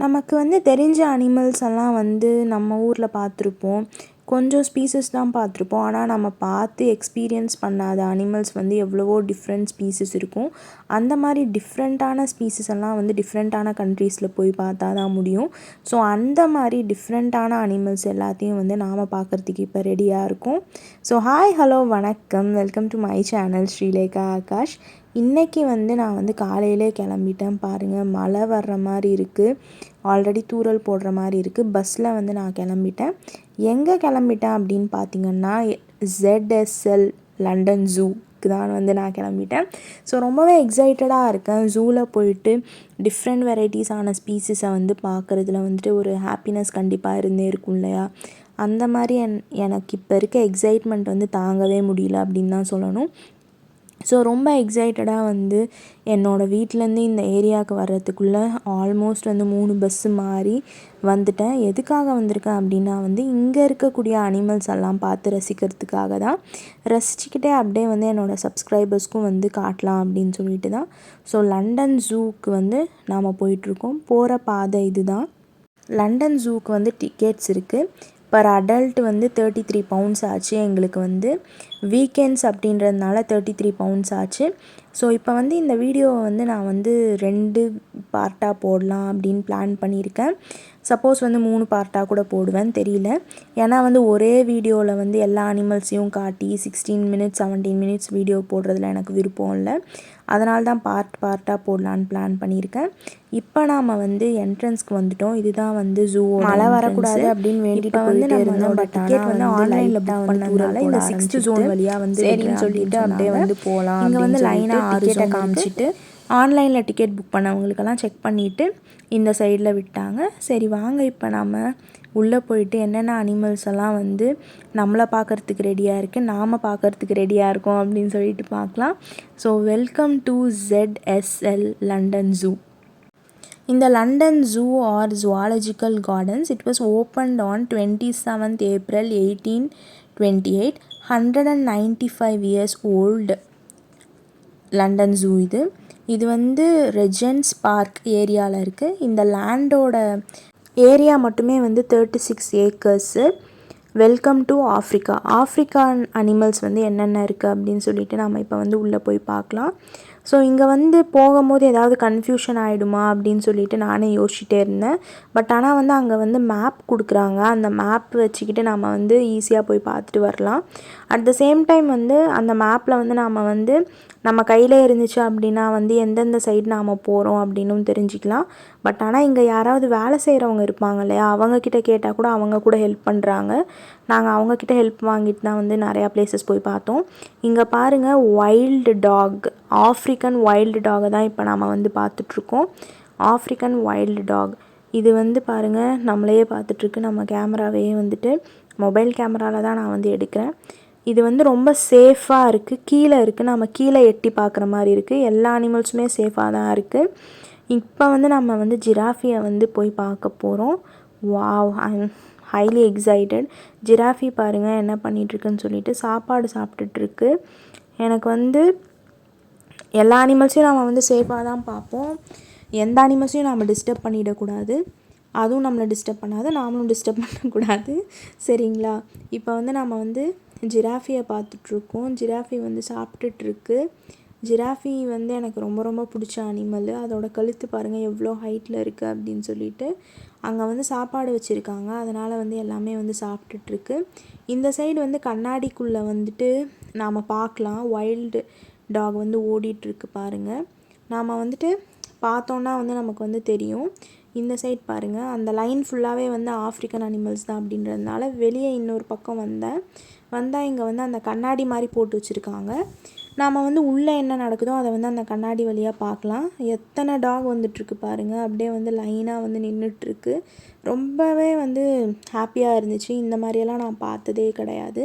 நமக்கு வந்து தெரிஞ்ச அனிமல்ஸ் எல்லாம் வந்து நம்ம ஊரில் பார்த்துருப்போம். கொஞ்சம் ஸ்பீசஸ் தான் பார்த்துருப்போம். ஆனால் நம்ம பார்த்து எக்ஸ்பீரியன்ஸ் பண்ணாத அனிமல்ஸ் வந்து எவ்வளவோ டிஃப்ரெண்ட் ஸ்பீசஸ் இருக்கும். அந்த மாதிரி டிஃப்ரெண்ட்டான ஸ்பீசஸ் எல்லாம் வந்து டிஃப்ரெண்ட்டான கண்ட்ரீஸில் போய் பார்த்தா தான் முடியும். ஸோ அந்த மாதிரி டிஃப்ரெண்ட்டான அனிமல்ஸ் எல்லாத்தையும் வந்து நாம் பார்க்குறதுக்கு இப்போ ரெடியாக இருக்கோம். ஸோ ஹாய், ஹலோ, வணக்கம், welcome to my channel Srilekha Akash. இன்றைக்கி வந்து நான் வந்து காலையிலே கிளம்பிட்டேன். பாருங்கள், மழை வர்ற மாதிரி இருக்குது, ஆல்ரெடி தூறல் போடுற மாதிரி இருக்குது. பஸ்ஸில் வந்து நான் கிளம்பிட்டேன். எங்கே கிளம்பிட்டேன் அப்படின்னு பார்த்திங்கன்னா ZSL லண்டன் ஜூக்கு தான் வந்து நான் கிளம்பிட்டேன். ஸோ ரொம்பவே எக்ஸைட்டடாக இருக்கேன். ஜூவில் போயிட்டு டிஃப்ரெண்ட் வெரைட்டிஸான ஸ்பீசிஸை வந்து பார்க்குறதுல வந்துட்டு ஒரு ஹாப்பினஸ் கண்டிப்பாக இருந்தே இருக்கும் இல்லையா? அந்த மாதிரி எனக்கு இப்போ இருக்க எக்ஸைட்மெண்ட் வந்து தாங்கவே முடியல அப்படின்னு தான் சொல்லணும். ஸோ ரொம்ப எக்ஸைட்டடாக வந்து என்னோடய வீட்டிலேருந்து இந்த ஏரியாவுக்கு வர்றதுக்குள்ளே ஆல்மோஸ்ட் வந்து 3 பஸ்ஸு மாறி வந்துட்டேன். எதுக்காக வந்திருக்கேன் அப்படின்னா வந்து இங்கே இருக்கக்கூடிய அனிமல்ஸ் எல்லாம் பார்த்து ரசிக்கிறதுக்காக தான். ரசிச்சுக்கிட்டே அப்படியே வந்து என்னோடய சப்ஸ்கிரைபர்ஸ்க்கும் வந்து காட்டலாம் அப்படின்னு சொல்லிட்டு தான். ஸோ லண்டன் ஜூக்கு வந்து நாம் போயிட்டுருக்கோம். போகிற பாதை இது தான். லண்டன் ஜூக்கு வந்து டிக்கெட்ஸ் இருக்குது. பர் அடல்ட் வந்து 33 பவுண்ட்ஸ் ஆச்சு. எங்களுக்கு வந்து வீக்கெண்ட்ஸ் அப்படின்றதுனால 33 பவுண்ட்ஸ் ஆச்சு. ஸோ இப்போ வந்து இந்த வீடியோவை வந்து நான் வந்து 2 பார்ட்டாக போடலாம் அப்படின்னு பிளான் பண்ணியிருக்கேன். சப்போஸ் வந்து 3 பார்ட்டாக கூட போடுவேன், தெரியல. ஏன்னா வந்து ஒரே வீடியோவில் வந்து எல்லா அனிமல்ஸையும் காட்டி 16 மினிட்ஸ் 17 மினிட்ஸ் வீடியோ போடுறதுல எனக்கு விருப்பம் இல்லை. அதனால தான் பார்ட்டாக போடலான்னு பிளான் பண்ணியிருக்கேன். இப்போ நாம் வந்து என்ட்ரன்ஸ்க்கு வந்துட்டோம். இதுதான் வந்து ஜூ. மழை வரக்கூடாது அப்படின்னு வேண்டிட்டு வந்து நம்ம வந்து டிக்கெட் வந்து ஆன்லைனில் புக் பண்ணதுனால இந்த 6th ஜோன் வழியாக வந்து சரின்னு சொல்லிட்டு அப்படியே வந்து போகலாம். இங்கே வந்து லைனாக டிக்கெட்டை காமிச்சிட்டு ஆன்லைனில் டிக்கெட் புக் பண்ணவங்களுக்கெல்லாம் செக் பண்ணிவிட்டு இந்த சைடில் விட்டாங்க. சரி வாங்க, இப்போ நம்ம உள்ளே போயிட்டு என்னென்ன அனிமல்ஸ் எல்லாம் வந்து நம்மளை பார்க்குறதுக்கு ரெடியாக இருக்குது, நாம் பார்க்குறதுக்கு ரெடியாக இருக்கோம் அப்படின்னு சொல்லிட்டு பார்க்கலாம். So welcome to ZSL London zoo. இந்த London zoo are zoological gardens, it was opened on 27th April 1828. 195 years old London zoo இது வந்து ரெஜென்ட்ஸ் பார்க் ஏரியாவில் இருக்குது. இந்த லேண்டோட ஏரியா மட்டுமே வந்து 36 acres. Welcome to Africa. African animals வந்து என்னென்ன இருக்குது அப்படின்னு சொல்லிட்டு நம்ம இப்போ வந்து உள்ளே போய் பார்க்கலாம். ஸோ இங்கே வந்து போகும்போது ஏதாவது கன்ஃபியூஷன் ஆகிடுமா அப்படின்னு சொல்லிட்டு நானே யோசிச்சுட்டே இருந்தேன். பட் ஆனால் வந்து அங்கே வந்து மேப் கொடுக்குறாங்க. அந்த மேப் வச்சுக்கிட்டு நம்ம வந்து ஈஸியாக போய் பார்த்துட்டு வரலாம். அட் த சேம் டைம் வந்து அந்த மேப்பில் வந்து நாம் வந்து நம்ம கையில் இருந்துச்சு அப்படின்னா வந்து எந்தெந்த சைடு நாம் போகிறோம் அப்படின்னும் தெரிஞ்சுக்கலாம். பட் ஆனால் இங்கே யாராவது வேலை செய்கிறவங்க இருப்பாங்க இல்லையா, அவங்கக்கிட்ட கேட்டால் கூட அவங்க கூட ஹெல்ப் பண்ணுறாங்க. நாங்கள் அவங்கக்கிட்ட ஹெல்ப் வாங்கிட்டு தான் வந்து நிறையா பிளேசஸ் போய் பார்த்தோம். இங்கே பாருங்கள், வைல்டு டாக், ஆஃப்ரிக்கன் வைல்டு டாகை தான் இப்போ நாம் வந்து பார்த்துட்ருக்கோம். ஆஃப்ரிக்கன் வைல்டு டாக் இது வந்து பாருங்கள் நம்மளையே பார்த்துட்ருக்கு. நம்ம கேமராவையே வந்துட்டு மொபைல் கேமராவில் தான் நான் வந்து எடுக்கிறேன். இது வந்து ரொம்ப சேஃபாக இருக்குது. கீழே இருக்குது, நம்ம கீழே எட்டி பார்க்குற மாதிரி இருக்குது. எல்லா அனிமல்ஸுமே சேஃபாக தான் இருக்குது. இப்போ வந்து நம்ம வந்து ஜிராஃபியை வந்து போய் பார்க்க போகிறோம். Wow, I am highly excited. Giraffe பாருங்கள் என்ன பண்ணிகிட்ருக்குன்னு சொல்லிட்டு சாப்பாடு சாப்பிட்டுட்ருக்கு. எனக்கு வந்து எல்லா அனிமல்ஸையும் நம்ம வந்து சேஃபாக தான் பார்ப்போம். எந்த அனிமல்ஸையும் நம்ம டிஸ்டர்ப் பண்ணிடக்கூடாது, அதுவும் நம்மளை டிஸ்டர்ப் பண்ணாது, நாமளும் டிஸ்டர்ப் பண்ணக்கூடாது, சரிங்களா? இப்போ வந்து நம்ம வந்து ஜிராஃபியை பார்த்துட்ருக்கோம். ஜிராஃபி வந்து சாப்பிட்டுட்ருக்கு. ஜிராஃபி வந்து எனக்கு ரொம்ப ரொம்ப பிடிச்ச அனிமல். அதோட கழுத்து பாருங்கள் எவ்வளோ ஹைட்டில் இருக்குது அப்படின்னு சொல்லிட்டு. அங்கே வந்து சாப்பாடு வச்சுருக்காங்க, அதனால் வந்து எல்லாமே வந்து சாப்பிட்டுட்ருக்கு. இந்த சைடு வந்து கண்ணாடிக்குள்ளே வந்துட்டு நாம் பார்க்கலாம் வைல்டு டாக் வந்து ஓடிட்டுருக்கு பாருங்கள். நாம் வந்துட்டு பார்த்தோன்னா வந்து நமக்கு வந்து தெரியும். இந்த சைட் பாருங்கள், அந்த லைன் ஃபுல்லாகவே வந்து ஆஃப்ரிக்கன் அனிமல்ஸ் தான் அப்படின்றதுனால வெளியே இன்னொரு பக்கம் வந்தால் இங்கே வந்து அந்த கண்ணாடி மாதிரி போட்டு வச்சுருக்காங்க. நாம் வந்து உள்ளே என்ன நடக்குதோ அதை வந்து அந்த கண்ணாடி வழியாக பார்க்கலாம். எத்தனை டாக் வந்துட்டுருக்கு பாருங்கள், அப்படியே வந்து லைனாக வந்து நின்றுட்டுருக்கு. ரொம்பவே வந்து ஹாப்பியாக இருந்துச்சு. இந்த மாதிரியெல்லாம் நான் பார்த்ததே கிடையாது.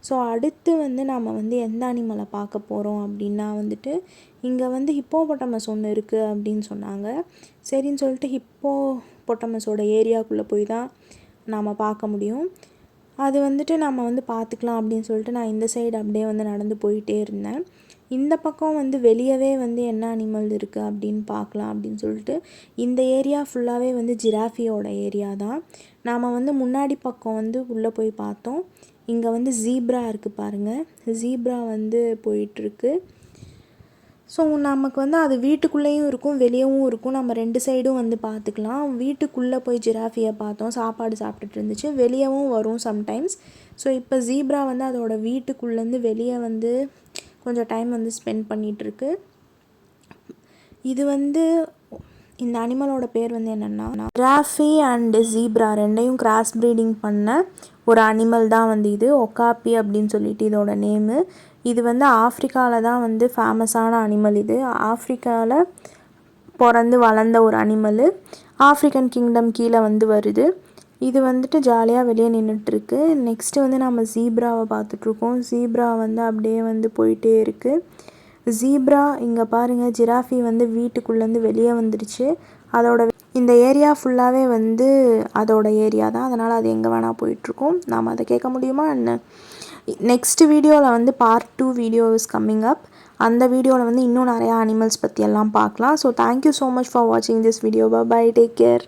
ஸோ அடுத்து வந்து நம்ம வந்து எந்த அனிமலை பார்க்க போகிறோம் அப்படின்னா வந்துட்டு இங்கே வந்து ஹிப்போபொட்டமஸ் ஒன்று இருக்குது அப்படின்னு சொன்னாங்க. சரின்னு சொல்லிட்டு ஹிப்போபொட்டமஸோட ஏரியாவுக்குள்ளே போய் தான் நாம் பார்க்க முடியும். அது வந்துட்டு நம்ம வந்து பார்த்துக்கலாம் அப்படின்னு சொல்லிட்டு நான் இந்த சைடு அப்படியே வந்து நடந்து போயிட்டே இருந்தேன். இந்த பக்கம் வந்து வெளியவே வந்து என்ன அனிமல் இருக்குது அப்படின்னு பார்க்கலாம் அப்படின்னு சொல்லிட்டு இந்த ஏரியா ஃபுல்லாகவே வந்து ஜிராஃபியோட ஏரியா தான். நாம் வந்து முன்னாடி பக்கம் வந்து உள்ளே போய் பார்த்தோம். இங்கே வந்து ஜீப்ரா இருக்குது பாருங்கள், ஜீப்ரா வந்து போயிட்டுருக்கு. ஸோ நமக்கு வந்து அது வீட்டுக்குள்ளேயும் இருக்கும் வெளியவும் இருக்கும், நம்ம 2 சைடும் வந்து பார்த்துக்கலாம். வீட்டுக்குள்ளே போய் ஜிராஃபியை பார்த்தோம், சாப்பாடு சாப்பிட்டுட்டு இருந்துச்சு. வெளியவும் வரும் சம்டைம்ஸ். ஸோ இப்போ ஜீப்ரா வந்து அதோட வீட்டுக்குள்ளேருந்து வெளியே வந்து கொஞ்சம் டைம் வந்து ஸ்பெண்ட் பண்ணிகிட்ருக்கு. இது வந்து இந்த அனிமலோட பேர் வந்து என்னென்னா ஜிராஃபி அண்டு ஜீப்ரா ரெண்டையும் கிராஸ் ப்ரீடிங் பண்ண ஒரு அனிமல் தான் வந்து இது. ஒக்காப்பி அப்படின்னு சொல்லிட்டு இதோட நேமு. இது வந்து ஆஃப்ரிக்காவில் தான் வந்து ஃபேமஸான அனிமல். இது ஆஃப்ரிக்காவில் பிறந்து வளர்ந்த ஒரு அனிமலு. ஆஃப்ரிக்கன் கிங்டம் கீழே வந்து வருது. இது வந்துட்டு ஜாலியாக வெளியே நின்றுட்டுருக்கு. நெக்ஸ்ட்டு வந்து நம்ம ஜீப்ராவை பார்த்துட்ருக்கோம். ஜீப்ரா வந்து அப்படியே வந்து போயிட்டே இருக்குது. ஜீப்ரா இங்கே பாருங்கள், ஜிராஃபி வந்து வீட்டுக்குள்ளேருந்து வெளியே வந்துடுச்சு. அதோட இந்த ஏரியா ஃபுல்லாகவே வந்து அதோட ஏரியா தான், அதனால் அது எங்கே வேணால் போயிட்டுருக்கோம். நாம் அதை கேட்க முடியுமா என்ன? நெக்ஸ்ட் வீடியோவில் வந்து part 2 video is coming up. அந்த வீடியோவில் வந்து இன்னும் நிறையா அனிமல்ஸ் பற்றி எல்லாம் பார்க்கலாம். So thank you so much for வாட்சிங் this video. Bye, take care.